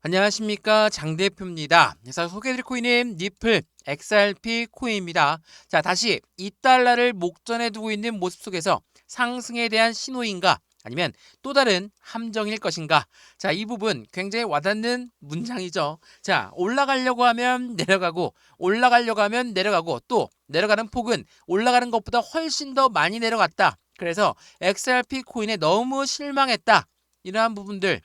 안녕하십니까, 장 대표입니다. 그래서 소개해드릴 코인은 니플 XRP 코인입니다. 자, 다시 이 달러를 목전에 두고 있는 모습 속에서 상승에 대한 신호인가 아니면 또 다른 함정일 것인가. 자, 이 부분 굉장히 와닿는 문장이죠. 자, 올라가려고 하면 내려가고 올라가려고 하면 내려가고 또 내려가는 폭은 올라가는 것보다 훨씬 더 많이 내려갔다. 그래서 XRP 코인에 너무 실망했다. 이러한 부분들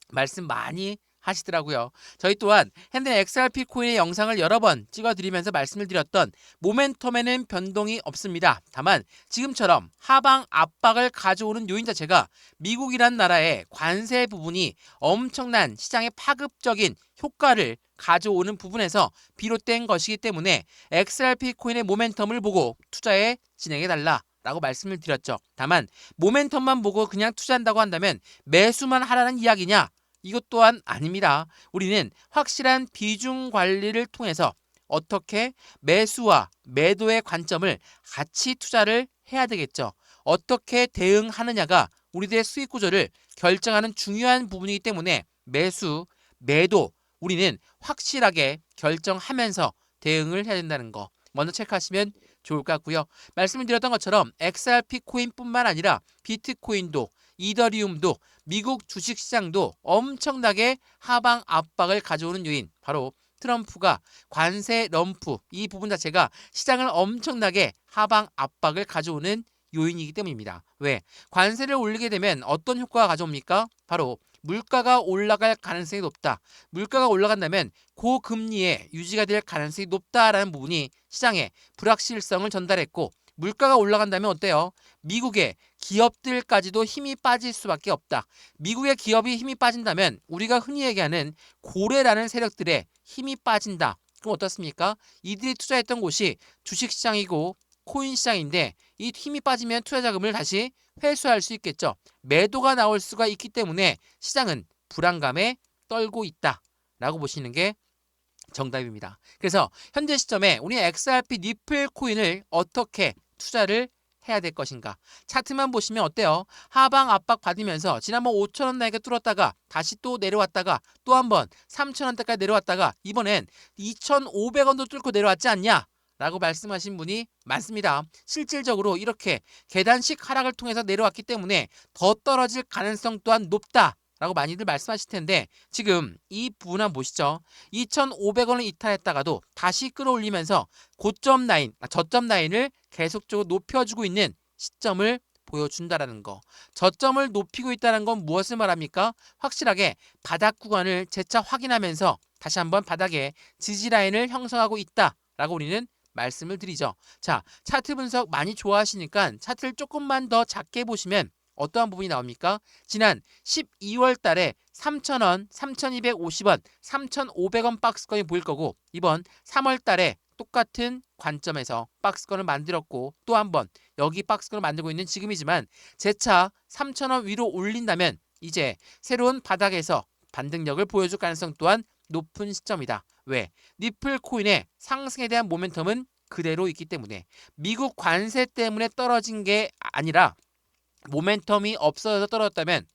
말씀 많이 하시더라고요. 저희 또한 현대 XRP 코인의 영상을 여러 번 찍어드리면서 말씀을 드렸던 모멘텀에는 변동이 없습니다. 다만 지금처럼 하방 압박을 가져오는 요인 자체가 미국이란 나라의 관세 부분이 엄청난 시장의 파급적인 효과를 가져오는 부분에서 비롯된 것이기 때문에 XRP 코인의 모멘텀을 보고 투자에 진행해달라 라고 말씀을 드렸죠. 다만 모멘텀만 보고 그냥 투자한다고 한다면 매수만 하라는 이야기냐? 이것 또한 아닙니다. 우리는 확실한 비중 관리를 통해서 어떻게 매수와 매도의 관점을 같이 투자를 해야 되겠죠. 어떻게 대응하느냐가 우리들의 수익 구조를 결정하는 중요한 부분이기 때문에 매수, 매도 우리는 확실하게 결정하면서 대응을 해야 된다는 거 먼저 체크하시면 좋을 것 같고요. 말씀을 드렸던 것처럼 XRP 코인뿐만 아니라 비트코인도 이더리움도 미국 주식시장도 엄청나게 하방 압박을 가져오는 요인 바로 트럼프가 관세 럼프 이 부분 자체가 시장을 엄청나게 하방 압박을 가져오는 요인이기 때문입니다. 왜? 관세를 올리게 되면 어떤 효과가 가져옵니까? 바로 물가가 올라갈 가능성이 높다. 물가가 올라간다면 고금리에 유지가 될 가능성이 높다라는 부분이 시장에 불확실성을 전달했고 물가가 올라간다면 어때요? 미국의 기업들까지도 힘이 빠질 수밖에 없다. 미국의 기업이 힘이 빠진다면 우리가 흔히 얘기하는 고래라는 세력들의 힘이 빠진다. 그럼 어떻습니까? 이들이 투자했던 곳이 주식시장이고 코인시장인데 이 힘이 빠지면 투자 자금을 다시 회수할 수 있겠죠. 매도가 나올 수가 있기 때문에 시장은 불안감에 떨고 있다라고 보시는 게 정답입니다. 그래서 현재 시점에 우리 XRP 니플 코인을 어떻게 투자를 해야 될 것인가? 차트만 보시면 어때요? 하방 압박 받으면서 지난번 5,000원 나이가 뚫었다가 다시 또 내려왔다가 또 한번 3,000원대까지 내려왔다가 이번엔 2,500원도 뚫고 내려왔지 않냐? 라고 말씀하신 분이 많습니다. 실질적으로 이렇게 계단식 하락을 통해서 내려왔기 때문에 더 떨어질 가능성 또한 높다. 라고 많이들 말씀하실 텐데 지금 이 부분 한번 보시죠. 2,500원을 이탈했다가도 다시 끌어올리면서 고점 라인, 저점 라인을 계속적으로 높여주고 있는 시점을 보여준다라는 거. 저점을 높이고 있다는 건 무엇을 말합니까? 확실하게 바닥 구간을 재차 확인하면서 다시 한번 바닥에 지지 라인을 형성하고 있다라고 우리는 말씀을 드리죠. 자, 차트 분석 많이 좋아하시니까 차트를 조금만 더 작게 보시면 어떠한 부분이 나옵니까? 지난 12월 달에 3,000원, 3,250원, 3,500원 박스권이 보일 거고 이번 3월 달에 똑같은 관점에서 박스권을 만들었고 또 한 번 여기 박스권을 만들고 있는 지금이지만 재차 3,000원 위로 올린다면 이제 새로운 바닥에서 반등력을 보여줄 가능성 또한 높은 시점이다. 왜? 니플 코인의 상승에 대한 모멘텀은 그대로 있기 때문에 미국 관세 때문에 떨어진 게 아니라 모멘텀이 없어져서 떨어졌다면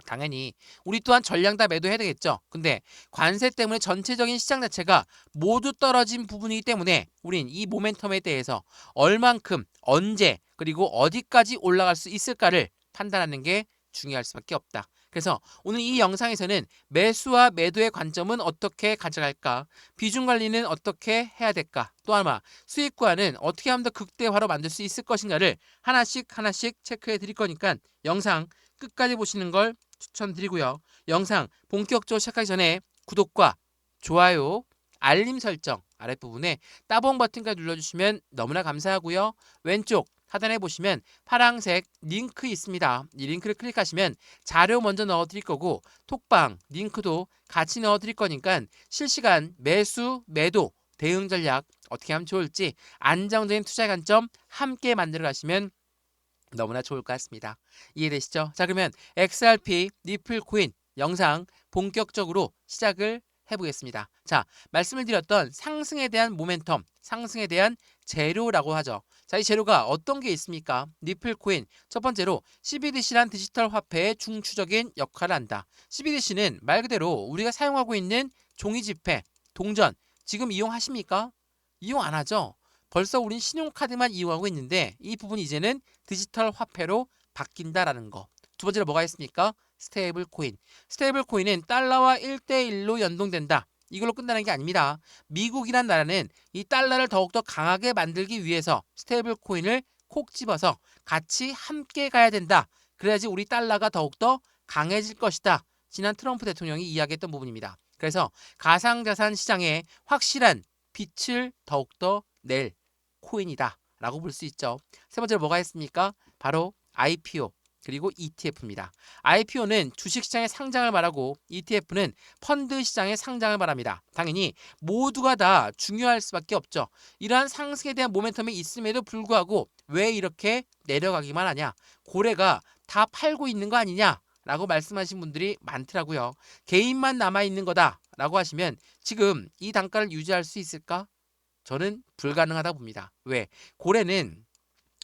당연히 우리 또한 전량 다 매도해야 되겠죠. 근데 관세 때문에 전체적인 시장 자체가 모두 떨어진 부분이기 때문에 우린 이 모멘텀에 대해서 얼만큼 언제 그리고 어디까지 올라갈 수 있을까를 판단하는 게 중요할 수밖에 없다. 그래서 오늘 이 영상에서는 매수와 매도의 관점은 어떻게 가져갈까? 비중 관리는 어떻게 해야 될까? 또 하나 수익 구간은 어떻게 하면 더 극대화로 만들 수 있을 것인가를 하나씩 체크해 드릴 거니까 영상 끝까지 보시는 걸 추천드리고요. 영상 본격적으로 시작하기 전에 구독과 좋아요, 알림 설정 아랫부분에 따봉 버튼까지 눌러주시면 너무나 감사하고요. 왼쪽 하단에 보시면 파란색 링크 있습니다. 이 링크를 클릭하시면 자료 먼저 넣어드릴 거고 톡방 링크도 같이 넣어드릴 거니까 실시간 매수, 매도, 대응 전략 어떻게 하면 좋을지 안정적인 투자 관점 함께 만들어 가시면 너무나 좋을 것 같습니다. 이해되시죠? 자, 그러면 XRP 니플 코인 영상 본격적으로 시작을 해보겠습니다. 자, 말씀을 드렸던 상승에 대한 모멘텀, 상승에 대한 재료라고 하죠. 자, 이 재료가 어떤 게 있습니까? 니플 코인. 첫 번째로 CBDC란 디지털 화폐의 중추적인 역할을 한다. CBDC는 말 그대로 우리가 사용하고 있는 종이 지폐, 동전, 지금 이용하십니까? 이용 안 하죠? 벌써 우린 신용카드만 이용하고 있는데 이 부분이 이제는 디지털 화폐로 바뀐다라는 거. 두 번째로 뭐가 있습니까? 스테이블 코인. 스테이블 코인은 달러와 1대1로 연동된다. 이걸로 끝나는 게 아닙니다. 미국이란 나라는 이 달러를 더욱더 강하게 만들기 위해서 스테이블 코인을 콕 집어서 같이 함께 가야 된다. 그래야지 우리 달러가 더욱더 강해질 것이다. 지난 트럼프 대통령이 이야기했던 부분입니다. 그래서 가상자산 시장에 확실한 빛을 더욱더 낼 코인이다 라고 볼 수 있죠. 세 번째로 뭐가 있습니까? 바로 IPO 그리고 ETF입니다. IPO는 주식시장의 상장을 말하고 ETF는 펀드 시장의 상장을 말합니다. 당연히 모두가 다 중요할 수밖에 없죠. 이러한 상승에 대한 모멘텀이 있음에도 불구하고 왜 이렇게 내려가기만 하냐? 고래가 다 팔고 있는 거 아니냐? 라고 말씀하신 분들이 많더라고요. 개인만 남아있는 거다 라고 하시면 지금 이 단가를 유지할 수 있을까? 저는 불가능하다 봅니다. 왜? 고래는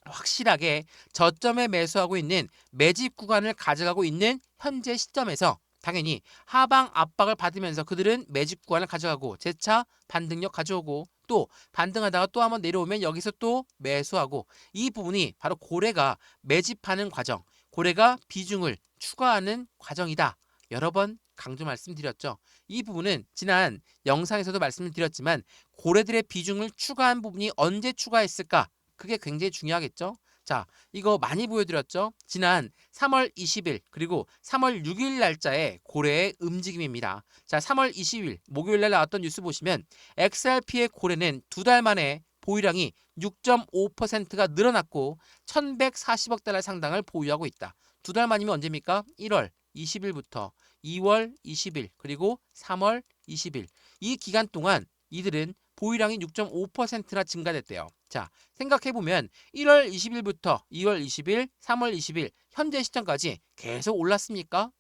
확실하게 저점에 매수하고 있는 매집 구간을 가져가고 있는 현재 시점에서 당연히 하방 압박을 받으면서 그들은 매집 구간을 가져가고 재차 반등력 가져오고 또 반등하다가 또 한번 내려오면 여기서 또 매수하고 이 부분이 바로 고래가 매집하는 과정, 고래가 비중을 추가하는 과정이다. 여러 번 강조 말씀드렸죠. 이 부분은 지난 영상에서도 말씀을 드렸지만 고래들의 비중을 추가한 부분이 언제 추가했을까? 그게 굉장히 중요하겠죠. 자, 이거 많이 보여드렸죠. 지난 3월 20일 그리고 3월 6일 날짜의 고래의 움직임입니다. 자, 3월 20일 목요일 날 나왔던 뉴스 보시면 XRP의 고래는 두 달 만에 보유량이 6.5%가 늘어났고 1140억 달러 상당을 보유하고 있다. 두 달 만이면 언제입니까? 1월 20일부터 2월 20일 그리고 3월 20일 이 기간 동안 이들은 보유량이 6.5%나 증가됐대요. 자, 생각해보면 1월 20일부터 2월 20일, 3월 20일 현재 시점까지 계속 올랐습니까?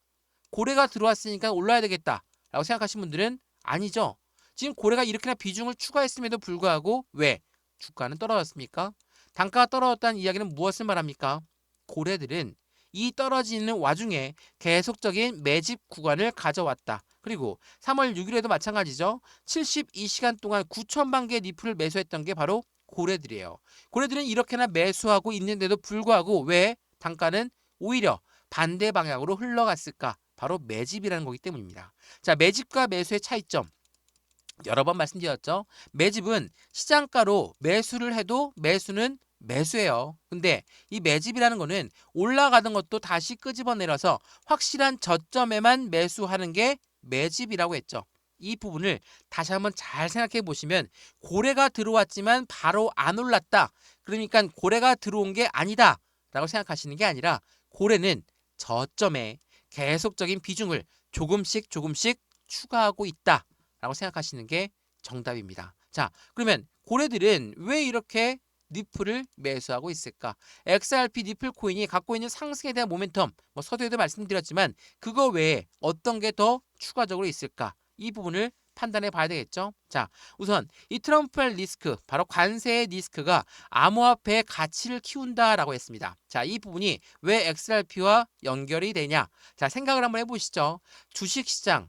고래가 들어왔으니까 올라야 되겠다 라고 생각하시는 분들은 아니죠. 지금 고래가 이렇게나 비중을 추가했음에도 불구하고 왜? 주가는 떨어졌습니까? 단가가 떨어졌다는 이야기는 무엇을 말합니까? 고래들은 이 떨어지는 와중에 계속적인 매집 구간을 가져왔다. 그리고 3월 6일에도 마찬가지죠. 72시간 동안 9천만 개의 니플을 매수했던 게 바로 고래들이에요. 고래들은 이렇게나 매수하고 있는데도 불구하고 왜 단가는 오히려 반대 방향으로 흘러갔을까? 바로 매집이라는 거기 때문입니다. 자, 매집과 매수의 차이점. 여러 번 말씀드렸죠. 매집은 시장가로 매수를 해도 매수는 매수예요. 근데 이 매집이라는 거는 올라가던 것도 다시 끄집어내려서 확실한 저점에만 매수하는 게 매집이라고 했죠. 이 부분을 다시 한번 잘 생각해 보시면 고래가 들어왔지만 바로 안 올랐다. 그러니까 고래가 들어온 게 아니다 라고 생각하시는 게 아니라 고래는 저점에 계속적인 비중을 조금씩 추가하고 있다 라고 생각하시는 게 정답입니다. 자, 그러면 고래들은 왜 이렇게 니플을 매수하고 있을까? XRP 니플 코인이 갖고 있는 상승에 대한 모멘텀, 서두에도 말씀드렸지만 그거 외에 어떤 게 더 추가적으로 있을까? 이 부분을 판단해 봐야 되겠죠. 자, 우선 이 트럼프의 리스크, 바로 관세의 리스크가 암호화폐의 가치를 키운다라고 했습니다. 자, 이 부분이 왜 XRP와 연결이 되냐? 자, 생각을 한번 해보시죠. 주식시장,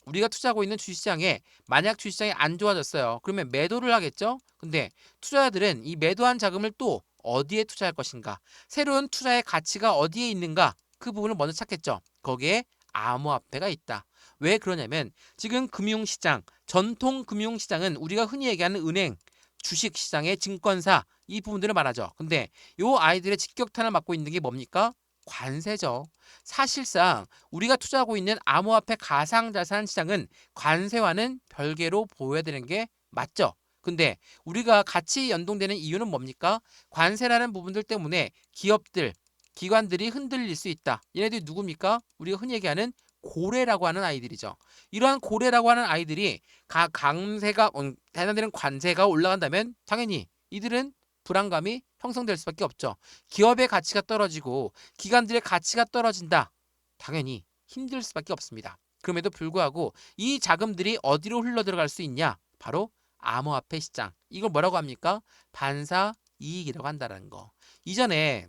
우리가 투자하고 있는 주식시장에 만약 주식시장이 안 좋아졌어요. 그러면 매도를 하겠죠. 근데 투자자들은 이 매도한 자금을 또 어디에 투자할 것인가? 새로운 투자의 가치가 어디에 있는가? 그 부분을 먼저 찾겠죠. 거기에 암호화폐가 있다. 왜 그러냐면 지금 금융시장, 전통 금융시장은 우리가 흔히 얘기하는 은행, 주식시장의 증권사 이 부분들을 말하죠. 근데 요 아이들의 직격탄을 맞고 있는 게 뭡니까? 관세죠. 사실상 우리가 투자하고 있는 암호화폐 가상자산 시장은 관세와는 별개로 보여야 되는 게 맞죠. 근데 우리가 같이 연동되는 이유는 뭡니까? 관세라는 부분들 때문에 기업들, 기관들이 흔들릴 수 있다. 얘네들이 누굽니까? 우리가 흔히 얘기하는 고래라고 하는 아이들이죠. 이러한 고래라고 하는 아이들이 강세가 대단되는 관세가 올라간다면 당연히 이들은 불안감이 형성될 수밖에 없죠. 기업의 가치가 떨어지고 기관들의 가치가 떨어진다. 당연히 힘들 수밖에 없습니다. 그럼에도 불구하고 이 자금들이 어디로 흘러 들어갈 수 있냐? 바로 암호화폐 시장. 이걸 뭐라고 합니까? 반사 이익이라고 한다는 거. 이전에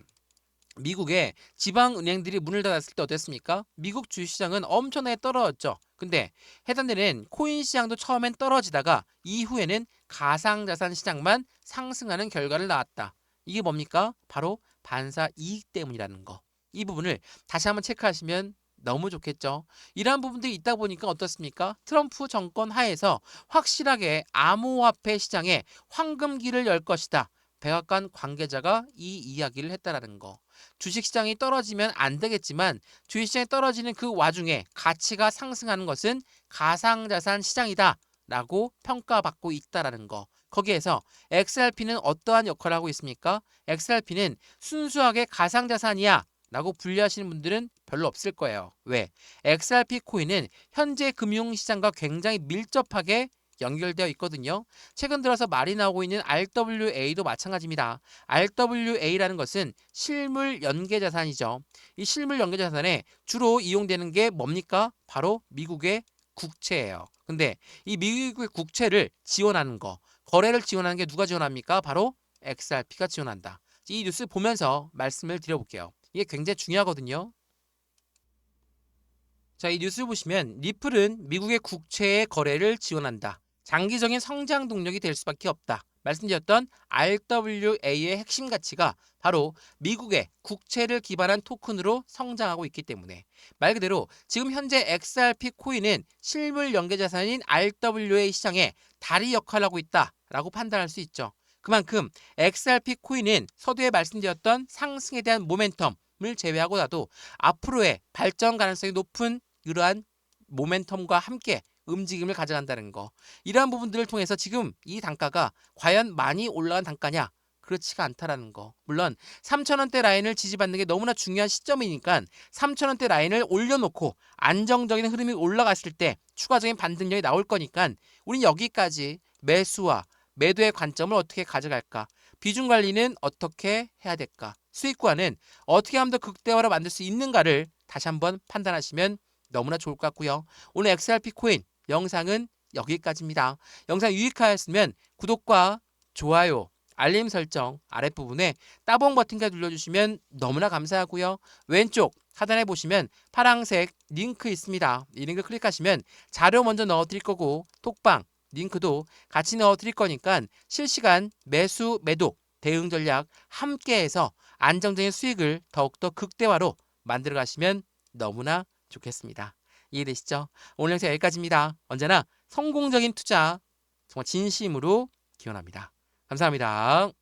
미국의 지방은행들이 문을 닫았을 때 어땠습니까? 미국 주식시장은 엄청나게 떨어졌죠. 근데 해당되는 코인 시장도 처음엔 떨어지다가 이후에는 가상자산 시장만 상승하는 결과를 낳았다. 이게 뭡니까? 바로 반사 이익 때문이라는 거. 이 부분을 다시 한번 체크하시면 너무 좋겠죠. 이러한 부분들이 있다 보니까 어떻습니까? 트럼프 정권 하에서 확실하게 암호화폐 시장에 황금기를 열 것이다. 백악관 관계자가 이 이야기를 했다라는 거. 주식시장이 떨어지면 안 되겠지만 주식시장이 떨어지는 그 와중에 가치가 상승하는 것은 가상자산 시장이다 라고 평가받고 있다라는 거. 거기에서 XRP는 어떠한 역할을 하고 있습니까? XRP는 순수하게 가상자산이야 라고 분류하시는 분들은 별로 없을 거예요. 왜? XRP 코인은 현재 금융시장과 굉장히 밀접하게 연결되어 있거든요. 최근 들어서 말이 나오고 있는 RWA도 마찬가지입니다. RWA라는 것은 실물 연계 자산이죠. 이 실물 연계 자산에 주로 이용되는 게 뭡니까? 바로 미국의 국채예요. 근데 이 미국의 국채를 지원하는 거, 거래를 지원하는 게 누가 지원합니까? 바로 XRP가 지원한다. 이 뉴스 보면서 말씀을 드려볼게요. 이게 굉장히 중요하거든요. 자, 이 뉴스를 보시면 리플은 미국의 국채의 거래를 지원한다. 장기적인 성장 동력이 될 수밖에 없다. 말씀드렸던 RWA의 핵심 가치가 바로 미국의 국채를 기반한 토큰으로 성장하고 있기 때문에 말 그대로 지금 현재 XRP 코인은 실물 연계 자산인 RWA 시장에 다리 역할을 하고 있다라고 판단할 수 있죠. 그만큼 XRP 코인은 서두에 말씀드렸던 상승에 대한 모멘텀을 제외하고 나도 앞으로의 발전 가능성이 높은 이러한 모멘텀과 함께 움직임을 가져간다는 거. 이러한 부분들을 통해서 지금 이 단가가 과연 많이 올라간 단가냐? 그렇지가 않다라는 거. 물론 3,000원대 라인을 지지받는 게 너무나 중요한 시점이니까 3,000원대 라인을 올려놓고 안정적인 흐름이 올라갔을 때 추가적인 반등력이 나올 거니까 우린 여기까지 매수와 매도의 관점을 어떻게 가져갈까? 비중 관리는 어떻게 해야 될까? 수익 구간은 어떻게 하면 더 극대화로 만들 수 있는가를 다시 한번 판단하시면 너무나 좋을 것 같고요. 오늘 XRP 코인 영상은 여기까지입니다. 영상 유익하였으면 구독과 좋아요, 알림 설정 아랫부분에 따봉 버튼까지 눌러주시면 너무나 감사하고요. 왼쪽 하단에 보시면 파란색 링크 있습니다. 이 링크 클릭하시면 자료 먼저 넣어드릴 거고 톡방 링크도 같이 넣어드릴 거니까 실시간 매수, 매도, 대응 전략 함께해서 안정적인 수익을 더욱더 극대화로 만들어 가시면 너무나 좋겠습니다. 이해되시죠? 오늘 영상 여기까지입니다. 언제나 성공적인 투자 정말 진심으로 기원합니다. 감사합니다.